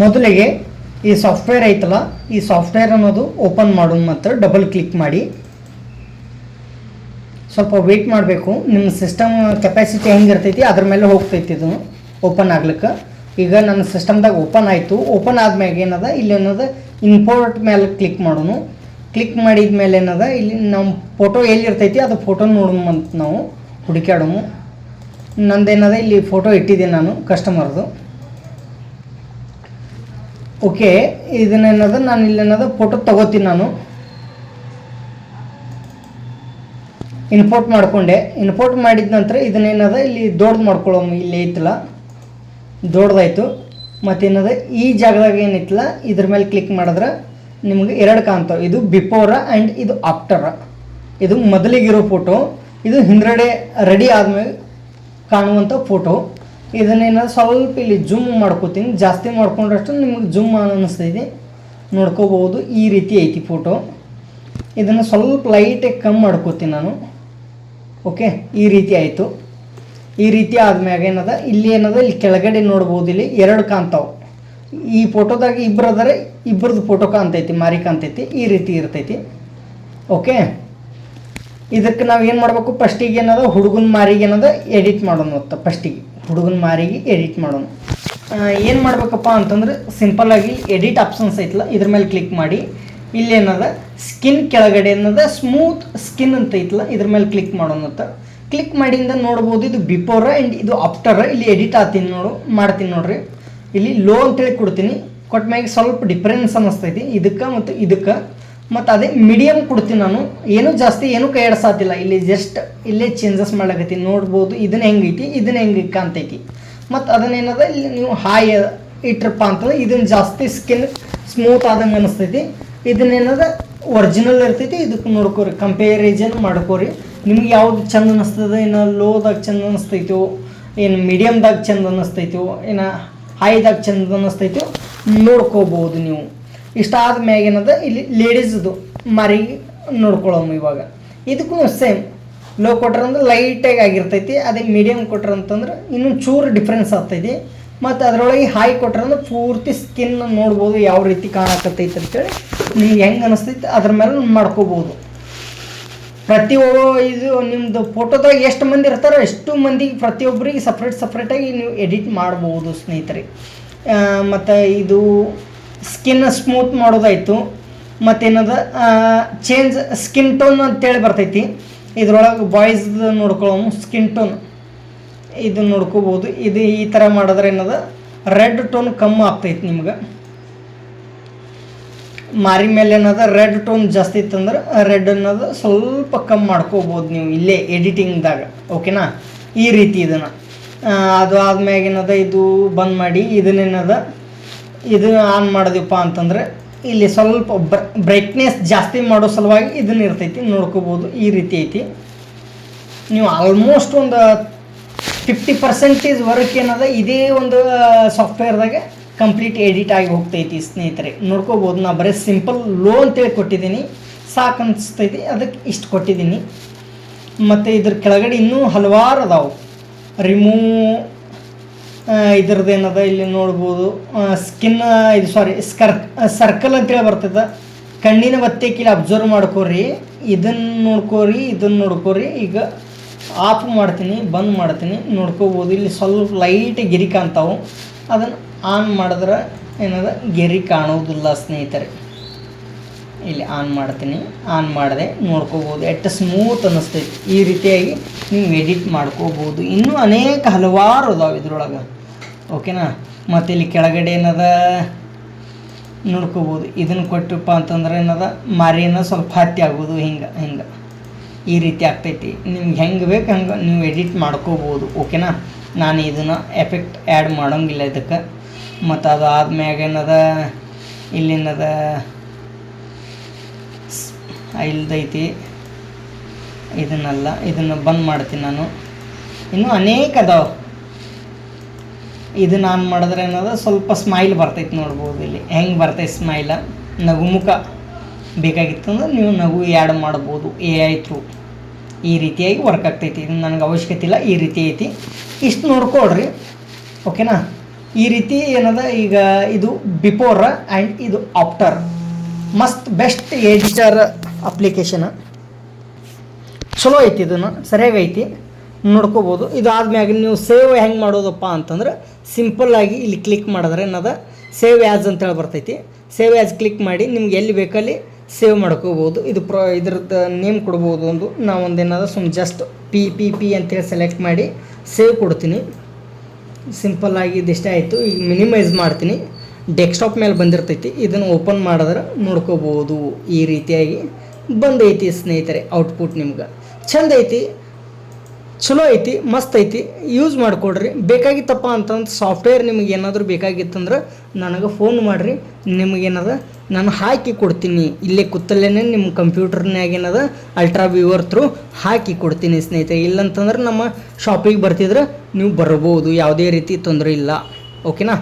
ಮೊದಲಿಗೆ ಈ ಸಾಫ್ಟ್ವೇರ್ ಐತಲ್ಲ, ಈ ಸಾಫ್ಟ್ವೇರ್ ಅನ್ನೋದು ಓಪನ್ ಮಾಡೋಣ ಮತ್ತು ಡಬಲ್ ಕ್ಲಿಕ್ ಮಾಡಿ ಸ್ವಲ್ಪ ವೆಯ್ಟ್ ಮಾಡಬೇಕು. ನಿಮ್ಮ ಸಿಸ್ಟಮ್ ಕೆಪಾಸಿಟಿ ಹೆಂಗಿರ್ತೈತಿ ಅದ್ರ ಮೇಲೆ ಹೋಗ್ತೈತಿ ಇದು ಓಪನ್ ಆಗ್ಲಿಕ್ಕೆ. ಈಗ ನನ್ನ ಸಿಸ್ಟಮ್ದಾಗ ಓಪನ್ ಆಯಿತು. ಓಪನ್ ಆದ್ಮ್ಯಾಗ ಏನದ ಇಲ್ಲಿ ಏನದ ಇಂಪೋರ್ಟ್ ಮೇಲೆ ಕ್ಲಿಕ್ ಮಾಡೋನು. ಕ್ಲಿಕ್ ಮಾಡಿದ ಮೇಲೆ ಏನದ ಇಲ್ಲಿ ನಮ್ಮ ಫೋಟೋ ಎಲ್ಲಿರ್ತೈತಿ ಅದು ಫೋಟೋ ನೋಡೋಣ ಅಂತ ನಾವು ಹುಡುಕ್ಯಾಡೋನು. ನಂದೇನದ ಇಲ್ಲಿ ಫೋಟೋ ಇಟ್ಟಿದ್ದೀನಿ ನಾನು ಕಸ್ಟಮರ್ದು. ಓಕೆ, ಇದನ್ನೇನದ ನಾನು ಇಲ್ಲೇನದ ಫೋಟೋ ತಗೋತೀನಿ. ನಾನು ಇನ್ಪೋರ್ಟ್ ಮಾಡಿಕೊಂಡೆ. ಇನ್ಪೋರ್ಟ್ ಮಾಡಿದ ನಂತರ ಇದನ್ನೇನದ ಇಲ್ಲಿ ದೊಡ್ಡದು ಮಾಡ್ಕೊಳ್ಳೋಣ. ಇಲ್ಲಿ ಐತಲ್ಲ ದೊಡ್ಡದಾಯಿತು. ಮತ್ತೇನದ ಈ ಜಾಗದಾಗ ಏನಿತ್ತಲ್ಲ ಇದ್ರ ಮೇಲೆ ಕ್ಲಿಕ್ ಮಾಡಿದ್ರೆ ನಿಮಗೆ ಎರಡು ಕಾಣ್ತಾವೆ. ಇದು ಬಿಫೋರ ಆ್ಯಂಡ್ ಇದು ಆಫ್ಟರ. ಇದು ಮೊದಲಿಗಿರೋ ಫೋಟೋ, ಇದು ಹಿಂದ್ಗಡೆ ರೆಡಿ ಆದಮೇಲೆ ಕಾಣುವಂಥ ಫೋಟೋ. ಇದನ್ನೇನಾದ್ರು ಸ್ವಲ್ಪ ಇಲ್ಲಿ ಜೂಮ್ ಮಾಡ್ಕೋತೀನಿ. ಜಾಸ್ತಿ ಮಾಡ್ಕೊಂಡ್ರಷ್ಟು ನಿಮಗೆ ಜೂಮ್ ಅನ್ನಿಸ್ತೈತಿ, ನೋಡ್ಕೋಬೋದು. ಈ ರೀತಿ ಐತಿ ಫೋಟೋ. ಇದನ್ನು ಸ್ವಲ್ಪ ಲೈಟಾಗಿ ಕಮ್ಮಿ ಮಾಡ್ಕೋತೀನಿ ನಾನು. ಓಕೆ, ಈ ರೀತಿ ಆಯಿತು. ಈ ರೀತಿ ಆದ್ಮ್ಯಾಗ ಏನದ ಇಲ್ಲಿ ಏನದ ಇಲ್ಲಿ ಕೆಳಗಡೆ ನೋಡ್ಬೋದು, ಇಲ್ಲಿ ಎರಡು ಕಾಣ್ತಾವೆ. ಈ ಫೋಟೋದಾಗ ಇಬ್ಬರು ಅದಾರೆ, ಇಬ್ಬರದ್ದು ಫೋಟೋ ಕಾಣ್ತೈತಿ, ಮಾರಿ ಕಾಣ್ತೈತಿ. ಈ ರೀತಿ ಇರ್ತೈತಿ. ಓಕೆ, ಇದಕ್ಕೆ ನಾವು ಏನು ಮಾಡಬೇಕು, ಫಸ್ಟಿಗೆ ಏನದ ಹುಡುಗನ ಮಾರಿಗೆ ಏನದ ಎಡಿಟ್ ಮಾಡೋಣ. ಮತ್ತು ಫಸ್ಟಿಗೆ ಹುಡುಗನ ಮಾರಿಗೆ ಎಡಿಟ್ ಮಾಡೋಣ. ಏನು ಮಾಡಬೇಕಪ್ಪ ಅಂತಂದ್ರೆ ಸಿಂಪಲ್ಲಾಗಿ ಎಡಿಟ್ ಆಪ್ಷನ್ಸ್ ಐತಲ್ಲ ಇದ್ರ ಮೇಲೆ ಕ್ಲಿಕ್ ಮಾಡಿ. ಇಲ್ಲಿ ಏನದ ಸ್ಕಿನ್ ಕೆಳಗಡೆ ಏನದ ಸ್ಮೂತ್ ಸ್ಕಿನ್ ಅಂತ ಐತಲ್ಲ ಇದ್ರ ಮೇಲೆ ಕ್ಲಿಕ್ ಮಾಡೋಣ. ಅಂತ ಕ್ಲಿಕ್ ಮಾಡಿಂದ ನೋಡ್ಬೋದು ಇದು ಬಿಫೋರ ಆ್ಯಂಡ್ ಇದು ಆಫ್ಟರ. ಇಲ್ಲಿ ಎಡಿಟ್ ಆಗ್ತೀನಿ ಮಾಡ್ತೀನಿ ನೋಡ್ರಿ. ಇಲ್ಲಿ ಲೋ ಅಂತೇಳಿ ಕೊಡ್ತೀನಿ. ಕೊಟ್ಟ ಮ್ಯಾಗೆ ಸ್ವಲ್ಪ ಡಿಫ್ರೆನ್ಸ್ ಅನ್ನಿಸ್ತೈತಿ ಇದಕ್ಕೆ ಮತ್ತು ಇದಕ್ಕೆ. ಮತ್ತು ಅದೇ ಮೀಡಿಯಮ್ ಕೊಡ್ತೀನಿ ನಾನು. ಏನೂ ಜಾಸ್ತಿ ಏನೂ ಕೈ ಆಡಿಸಾತಿಲ್ಲ. ಇಲ್ಲಿ ಜಸ್ಟ್ ಇಲ್ಲೇ ಚೇಂಜಸ್ ಮಾಡ್ಲಾಕತ್ತೀನಿ. ನೋಡ್ಬೋದು ಇದನ್ನ ಹೆಂಗೈತಿ, ಇದನ್ನ ಹೆಂಗೆ ಕಾಣ್ತೈತಿ. ಮತ್ತು ಅದನ್ನೇನದ ಇಲ್ಲಿ ನೀವು ಹಾಯ್ ಇಟ್ರಪ್ಪ ಅಂತಂದ್ರೆ ಇದನ್ನು ಜಾಸ್ತಿ ಸ್ಕಿನ್ ಸ್ಮೂತ್ ಆದಂಗೆ ಅನ್ನಿಸ್ತೈತಿ. ಇದನ್ನೇನದ ಒರಿಜಿನಲ್ ಇರ್ತೈತಿ. ಇದಕ್ಕೆ ನೋಡ್ಕೋರಿ, ಕಂಪೇರಿಸನ್ ಮಾಡ್ಕೋರಿ. ನಿಮ್ಗೆ ಯಾವ್ದು ಚಂದ ಅನ್ನಿಸ್ತದೆ, ಏನು ಲೋದಾಗ ಚಂದ ಅನ್ನಿಸ್ತೈತೋ, ಏನು ಮೀಡಿಯಮ್ದಾಗ ಚಂದ ಅನ್ನಿಸ್ತೈತೋ, ಏನು ಹೈದಾಗ ಚಂದ ಅನ್ನಿಸ್ತೈತೋ ನೋಡ್ಕೋಬೋದು ನೀವು. ಇಷ್ಟ ಆದ್ಮ್ಯಾಗ ಏನದ ಇಲ್ಲಿ ಲೇಡೀಸ್ದು ಮಾರಿಗೆ ನೋಡ್ಕೊಳ್ಳೋము. ಇವಾಗ ಇದಕ್ಕೂ ಸೇಮ್ ಲೋ ಕೊಟ್ರಂದ್ರೆ ಲೈಟಾಗಿ ಆಗಿರ್ತೈತಿ. ಅದೇ ಮೀಡಿಯಮ್ ಕೊಟ್ರಂತಂದ್ರೆ ಇನ್ನೂ ಚೂರು ಡಿಫ್ರೆನ್ಸ್ ಆಗ್ತೈತಿ. ಮತ್ತು ಅದರೊಳಗೆ ಹೈ ಕೊಟ್ರಂದ್ರೆ ಪೂರ್ತಿ ಸ್ಕಿನ್ ನೋಡ್ಬೋದು ಯಾವ ರೀತಿ ಕಾಣಕತ್ತೈತೆ ಅಂತೇಳಿ ನಿಮ್ಗೆ ಹೆಂಗೆ ಅನ್ನಿಸ್ತೈತಿ ಅದ್ರ ಮೇಲೆ ಮಾಡ್ಕೋಬೋದು. ಇದು ನಿಮ್ಮದು ಫೋಟೋದಾಗ ಎಷ್ಟು ಮಂದಿ ಇರ್ತಾರೋ ಎಷ್ಟು ಮಂದಿಗೆ ಪ್ರತಿಯೊಬ್ಬರಿಗೆ ಸಪ್ರೇಟಾಗಿ ನೀವು ಎಡಿಟ್ ಮಾಡ್ಬೋದು ಸ್ನೇಹಿತರೆ. ಮತ್ತು ಇದು ಸ್ಕಿನ್ ಸ್ಮೂತ್ ಮಾಡೋದಾಯಿತು. ಮತ್ತೇನದ ಚೇಂಜ್ ಸ್ಕಿನ್ ಟೋನ್ ಅಂತೇಳಿ ಬರ್ತೈತಿ. ಇದ್ರೊಳಗೆ ಬಾಯ್ಸ್ದು ನೋಡ್ಕೊಳ್ಳೋము. ಸ್ಕಿನ್ ಟೋನ್ ಇದು ನೋಡ್ಕೋಬೋದು. ಇದು ಈ ಥರ ಮಾಡಿದ್ರೆ ಏನದ ರೆಡ್ ಟೋನ್ ಕಮ್ಮಿ ಆಗ್ತೈತಿ. ನಿಮ್ಗೆ ಮಾರಿ ಮೇಲೆ ಏನದ ರೆಡ್ ಟೋನ್ ಜಾಸ್ತಿ ಇತ್ತಂದ್ರೆ ರೆಡ್ ಅನ್ನೋದು ಸ್ವಲ್ಪ ಕಮ್ಮಿ ಮಾಡ್ಕೋಬೋದು ನೀವು ಇಲ್ಲೇ ಎಡಿಟಿಂಗ್ದಾಗ. ಓಕೆನಾ, ಈ ರೀತಿ ಇದನ್ನು ಅದು ಆದ್ಮ್ಯಾಗ ಏನದ ಇದು ಬಂದ್ ಮಾಡಿ ಇದನ್ನೇನದ ಇದು ಆನ್ ಮಾಡಿದೆವಪ್ಪ ಅಂತಂದ್ರೆ ಇಲ್ಲಿ ಸ್ವಲ್ಪ ಬ್ರೈಟ್ನೆಸ್ ಜಾಸ್ತಿ ಮಾಡೋ ಸಲುವಾಗಿ ಇದನ್ನ ಇರ್ತೈತಿ. ನೋಡ್ಕೋಬೋದು ಈ ರೀತಿ ಐತಿ. ನೀವು ಆಲ್ಮೋಸ್ಟ್ ಒಂದು 50% ವರ್ಕ್ ಏನದ ಇದೇ ಒಂದು ಸಾಫ್ಟ್ವೇರ್ದಾಗ ಕಂಪ್ಲೀಟ್ ಎಡಿಟ್ ಆಗಿ ಹೋಗ್ತೈತಿ ಸ್ನೇಹಿತರೆ. ನೋಡ್ಕೋಬೋದು. ನಾ ಬರೀ ಸಿಂಪಲ್ ಲೋ ಅಂತೇಳಿ ಕೊಟ್ಟಿದ್ದೀನಿ, ಸಾಕು ಅನಿಸ್ತೈತಿ, ಅದಕ್ಕೆ ಇಷ್ಟು ಕೊಟ್ಟಿದ್ದೀನಿ. ಮತ್ತು ಇದ್ರ ಕೆಳಗಡೆ ಇನ್ನೂ ಹಲವಾರು ಅದಾವೆ. ರಿಮೂವ್ ಇದ್ರದ್ದು ಏನದ ಇಲ್ಲಿ ನೋಡ್ಬೋದು. ಸ್ಕಿನ್ ಇದು ಸರ್ಕಲ್ ಅಂತೇಳಿ ಬರ್ತದೆ. ಕಣ್ಣಿನ ಒತ್ತೇಕಿಲ್ಲ ಅಬ್ಸರ್ವ್ ಮಾಡ್ಕೋರಿ. ಇದನ್ನು ನೋಡ್ಕೋರಿ. ಈಗ ಆಫ್ ಮಾಡ್ತೀನಿ, ಬಂದ್ ಮಾಡ್ತೀನಿ, ನೋಡ್ಕೋಬೋದು. ಇಲ್ಲಿ ಸ್ವಲ್ಪ ಲೈಟ್ ಗೆರಿ ಕಾಣ್ತಾವೆ. ಅದನ್ನು ಆನ್ ಮಾಡಿದ್ರೆ ಏನದ ಗೆರಿ ಕಾಣೋದಿಲ್ಲ ಸ್ನೇಹಿತರೆ. ಇಲ್ಲಿ ಆನ್ ಮಾಡ್ತೀನಿ, ಆನ್ ಮಾಡಿದೆ, ನೋಡ್ಕೋಬೋದು ಎಷ್ಟು ಸ್ಮೂತ್ ಅನ್ನಿಸ್ತೈತಿ. ಈ ರೀತಿಯಾಗಿ ನೀವು ಎಡಿಟ್ ಮಾಡ್ಕೋಬೋದು. ಇನ್ನೂ ಅನೇಕ ಹಲವಾರು ಅದಾವೆ ಇದ್ರೊಳಗೆ. ಓಕೆನಾ. ಮತ್ತು ಇಲ್ಲಿ ಕೆಳಗಡೆ ಏನದ ನೋಡ್ಕೋಬೋದು. ಇದನ್ನು ಕೊಟ್ಟಪ್ಪ ಅಂತಂದ್ರೆ ಏನದ ಮಾರಿನ ಸ್ವಲ್ಪ ಹತ್ತಿ ಆಗೋದು ಹಿಂಗೆ ಈ ರೀತಿ ಆಗ್ತೈತಿ. ನಿಮ್ಗೆ ಹೆಂಗೆ ಬೇಕು ಹಂಗೆ ನೀವು ಎಡಿಟ್ ಮಾಡ್ಕೋಬೋದು. ಓಕೆನಾ. ನಾನು ಇದನ್ನು ಎಫೆಕ್ಟ್ ಆ್ಯಡ್ ಮಾಡೋಂಗಿಲ್ಲ ಇದಕ್ಕೆ. ಮತ್ತು ಅದು ಆದ್ಮ್ಯಾಗ ಏನದ ಇಲ್ಲೇನದ ಇಲ್ದೈತಿ. ಇದನ್ನು ಬಂದ್ ಮಾಡ್ತೀನಿ ನಾನು. ಇನ್ನೂ ಅನೇಕ ಅದಾವೆ. ಇದನ್ನು ಆನ್ ಮಾಡಿದ್ರೆ ಏನದ ಸ್ವಲ್ಪ ಸ್ಮೈಲ್ ಬರ್ತೈತಿ. ನೋಡ್ಬೋದು ಇಲ್ಲಿ ಹೆಂಗೆ ಬರ್ತೈತಿ ಸ್ಮೈಲ. ನಗುಮುಖ ಬೇಕಾಗಿತ್ತು ಅಂದ್ರೆ ನೀವು ನಗು ಆ್ಯಡ್ ಮಾಡ್ಬೋದು AI ಥ್ರೂ. ಈ ರೀತಿಯಾಗಿ ವರ್ಕ್ ಆಗ್ತೈತಿ. ಇದು ನನಗೆ ಅವಶ್ಯಕತೆ ಇಲ್ಲ, ಈ ರೀತಿ ಐತಿ. ಇಷ್ಟು ನೋಡ್ಕೊಳ್ರಿ. ಓಕೆನಾ. ಈ ರೀತಿ ಏನದ ಈಗ ಇದು ಬಿಫೋರ್ ಆ್ಯಂಡ್ ಇದು ಆಫ್ಟರ್ ಮಸ್ತ್ ಬೆಸ್ಟ್ ಎಡಿಟರ್ ಅಪ್ಲಿಕೇಶನ್ ಚಲೋ ಐತಿ ಇದನ್ನು ಸರಿಯಾಗಿ ಐತಿ ನೋಡ್ಕೋಬೋದು. ಇದು ಆದ್ಮ್ಯಾಗ ನೀವು ಸೇವ್ ಹೆಂಗೆ ಮಾಡೋದಪ್ಪ ಅಂತಂದ್ರೆ ಸಿಂಪಲ್ಲಾಗಿ ಇಲ್ಲಿ ಕ್ಲಿಕ್ ಮಾಡಿದ್ರೆ ಏನದ ಸೇವ್ ಆ್ಯಸ್ ಅಂತೇಳಿ ಬರ್ತೈತಿ. ಸೇವ್ ಆ್ಯಸ್ ಕ್ಲಿಕ್ ಮಾಡಿ ನಿಮ್ಗೆ ಎಲ್ಲಿ ಬೇಕಲ್ಲಿ ಸೇವ್ ಮಾಡ್ಕೋಬೋದು. ಇದು ಇದ್ರದ್ದು ನೇಮ್ ಕೊಡ್ಬೋದು. ನಾವೊಂದು ಏನದ ಜಸ್ಟ್ ಪಿ ಅಂತೇಳಿ ಸೆಲೆಕ್ಟ್ ಮಾಡಿ ಸೇವ್ ಕೊಡ್ತೀನಿ. ಸಿಂಪಲ್ಲಾಗಿ ಇದಿಷ್ಟೇ ಆಯಿತು. ಈಗ ಮಿನಿಮೈಸ್ ಮಾಡ್ತೀನಿ. ಡೆಸ್ಕ್ಟಾಪ್ ಮೇಲೆ ಬಂದಿರ್ತೈತಿ. ಇದನ್ನು ಓಪನ್ ಮಾಡಿದ್ರೆ ನೋಡ್ಕೋಬೋದು ಈ ರೀತಿಯಾಗಿ ಬಂದೈತಿ ಸ್ನೇಹಿತರೆ. ಔಟ್ಪುಟ್ ನಿಮ್ಗೆ ಚಂದ ಐತಿ, ಚಲೋ ಐತಿ, ಮಸ್ತ್ ಐತಿ. ಯೂಸ್ ಮಾಡಿಕೊಡ್ರಿ. ಬೇಕಾಗಿತ್ತಪ್ಪ ಅಂತಂದ್ರೆ ಸಾಫ್ಟ್ವೇರ್ ನಿಮಗೆ ಏನಾದರೂ ಬೇಕಾಗಿತ್ತಂದ್ರೆ ನನಗೆ ಫೋನ್ ಮಾಡಿರಿ. ನಿಮಗೇನದ ನಾನು ಹಾಕಿ ಕೊಡ್ತೀನಿ. ಇಲ್ಲೇ ಕೂತಲ್ಲೇ ನಿಮ್ಮ ಕಂಪ್ಯೂಟರ್ನಾಗ ಏನದ ಅಲ್ಟ್ರಾ ವ್ಯೂವರ್ ಥ್ರೂ ಹಾಕಿ ಕೊಡ್ತೀನಿ ಸ್ನೇಹಿತರೆ. ಇಲ್ಲಂತಂದ್ರೆ ನಮ್ಮ ಶಾಪಿಗೆ ಬರ್ತಿದ್ರೆ ನೀವು ಬರ್ಬೋದು, ಯಾವುದೇ ರೀತಿ ತೊಂದರೆ ಇಲ್ಲ. ಓಕೆನಾ.